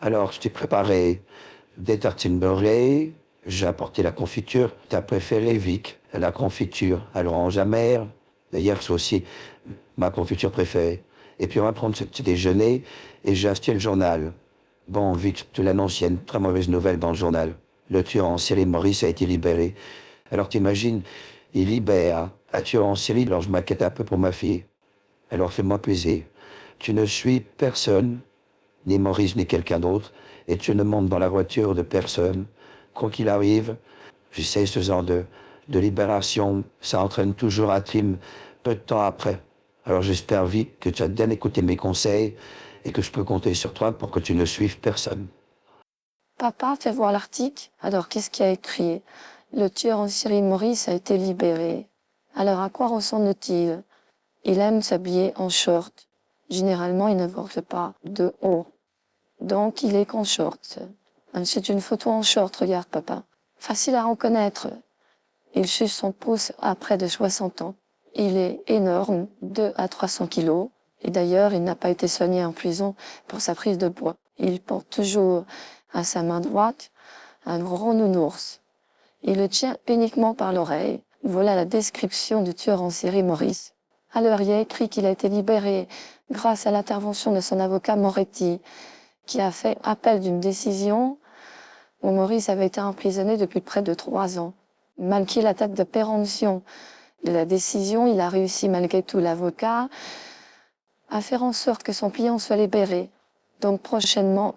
Alors, je t'ai préparé des tartines beurrées, j'ai apporté la confiture. T'as préféré, Vic, la confiture à l'orange amère. D'ailleurs, c'est aussi ma confiture préférée. Et puis, on va prendre ce petit déjeuner et j'ai acheté le journal. Bon, Vic, tu l'annonces, il y a une très mauvaise nouvelle dans le journal. Le tueur en série Maurice a été libéré. Alors, t'imagines, il libère un tueur en série, alors je m'inquiète un peu pour ma fille. Alors, fais-moi plaisir. Tu ne suis personne, ni Maurice, ni quelqu'un d'autre, et tu ne montes dans la voiture de personne. Quoi qu'il arrive, je sais ce genre de libération, ça entraîne toujours un crime peu de temps après. Alors j'espère vite que tu as bien écouté mes conseils et que je peux compter sur toi pour que tu ne suives personne. Papa fait voir l'article. Alors, qu'est-ce qu'il y a écrit? Le tueur en série Maurice a été libéré. Alors, à quoi ressemble-t-il? Il aime s'habiller en short. Généralement, il ne porte pas de haut. Donc, il est qu'en short. C'est une photo en short, regarde, papa. Facile à reconnaître. Il suce son pouce à près de 60 ans. Il est énorme, 2 à 300 kilos. Et d'ailleurs, il n'a pas été soigné en prison pour sa prise de poids. Il porte toujours à sa main droite un gros nounours. Il le tient uniquement par l'oreille. Voilà la description du tueur en série Maurice. Alors, il y a écrit qu'il a été libéré grâce à l'intervention de son avocat Moretti, qui a fait appel d'une décision où Maurice avait été emprisonné depuis près de 3 ans. Malgré l'attaque de péremption de la décision, il a réussi malgré tout, l'avocat, à faire en sorte que son client soit libéré. Donc prochainement,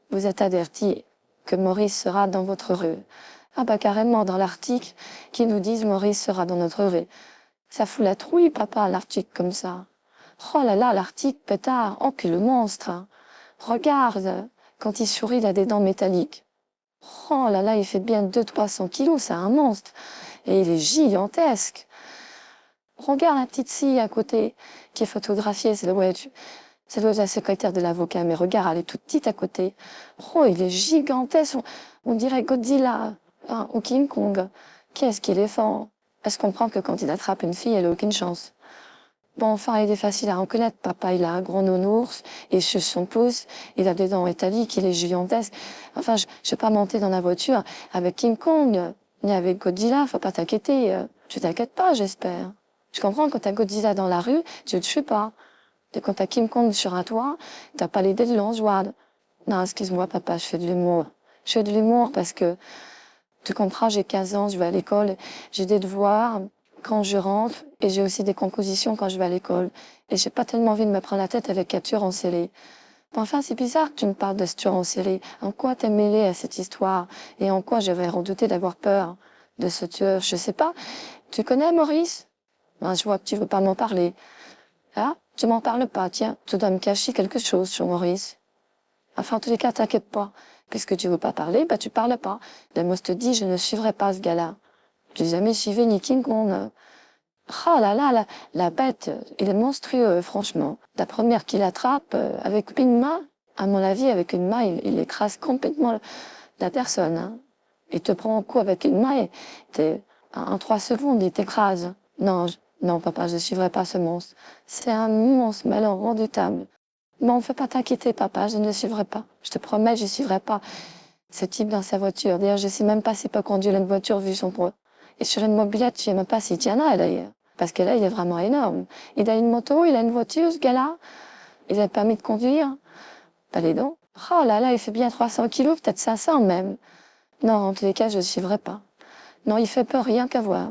vous êtes averti que Maurice sera dans votre rue. Ah bah carrément, dans l'article, qui nous disent Maurice sera dans notre rue. Ça fout la trouille, papa, l'article comme ça. Oh là là, l'article, pétard, oh que le monstre. Regarde, quand il sourit, il a des dents métalliques. Oh là là, il fait bien 200-300 kilos, c'est un monstre. Et il est gigantesque. Regarde la petite fille à côté, qui est photographiée, ça doit être la secrétaire de l'avocat, mais regarde, elle est toute petite à côté. Oh, il est gigantesque, on dirait Godzilla, hein, ou King Kong. Qu'est-ce qu'il est fort. Elle se comprend que quand il attrape une fille, elle a aucune chance. Bon, enfin, il est facile à reconnaître. Papa, il a un gros nounours, il suce son pouce, il a des dents métalliques, il est gigantesque. Enfin, je vais pas monter dans la voiture avec King Kong, ni avec Godzilla, faut pas t'inquiéter. Tu t'inquiètes pas, j'espère. Je comprends, quand t'as Godzilla dans la rue, tu le tues pas. Et quand t'as King Kong sur un toit, t'as pas l'idée de l'enjouade. Non, excuse-moi, papa, je fais de l'humour. Je fais de l'humour parce que, tu comprends, j'ai 15 ans, je vais à l'école, j'ai des devoirs quand je rentre, et j'ai aussi des compositions quand je vais à l'école. Et j'ai pas tellement envie de me prendre la tête avec un tueur en série. Enfin, c'est bizarre que tu me parles de ce tueur en série. En quoi t'es mêlé à cette histoire? Et en quoi j'aurais redouté d'avoir peur de ce tueur? Je sais pas. Tu connais Maurice? Ben, je vois que tu veux pas m'en parler. Ah, tu m'en parles pas, tiens, tu dois me cacher quelque chose sur Maurice. Enfin, en tous les cas, t'inquiète pas. Puisque tu veux pas parler, bah tu parles pas. Ben, moi, je te dis, je ne suivrai pas ce gars-là. J'ai jamais suivi ni King Kong. Oh là là, la bête, il est monstrueux, franchement. La première qu'il attrape, avec une main, à mon avis, avec une main, il écrase complètement la personne. Hein. Il te prend en coup avec une main et en 3 secondes, il t'écrase. Non, non, papa, je suivrai pas ce monstre. C'est un monstre malheur redoutable. Bon, fais pas t'inquiéter, papa, je ne le suivrai pas. Je te promets, je suivrai pas ce type dans sa voiture. D'ailleurs, je sais même pas s'il peut conduire une voiture vu son poids. Et sur une mobilette, je sais même pas s'il tient là, d'ailleurs. Parce que là, il est vraiment énorme. Il a une moto, il a une voiture, ce gars-là. Il a le permis de conduire. Pas les dents. Oh là là, il fait bien 300 kilos, peut-être 500 même. Non, en tous les cas, je ne suivrai pas. Non, il fait peur, rien qu'à voir.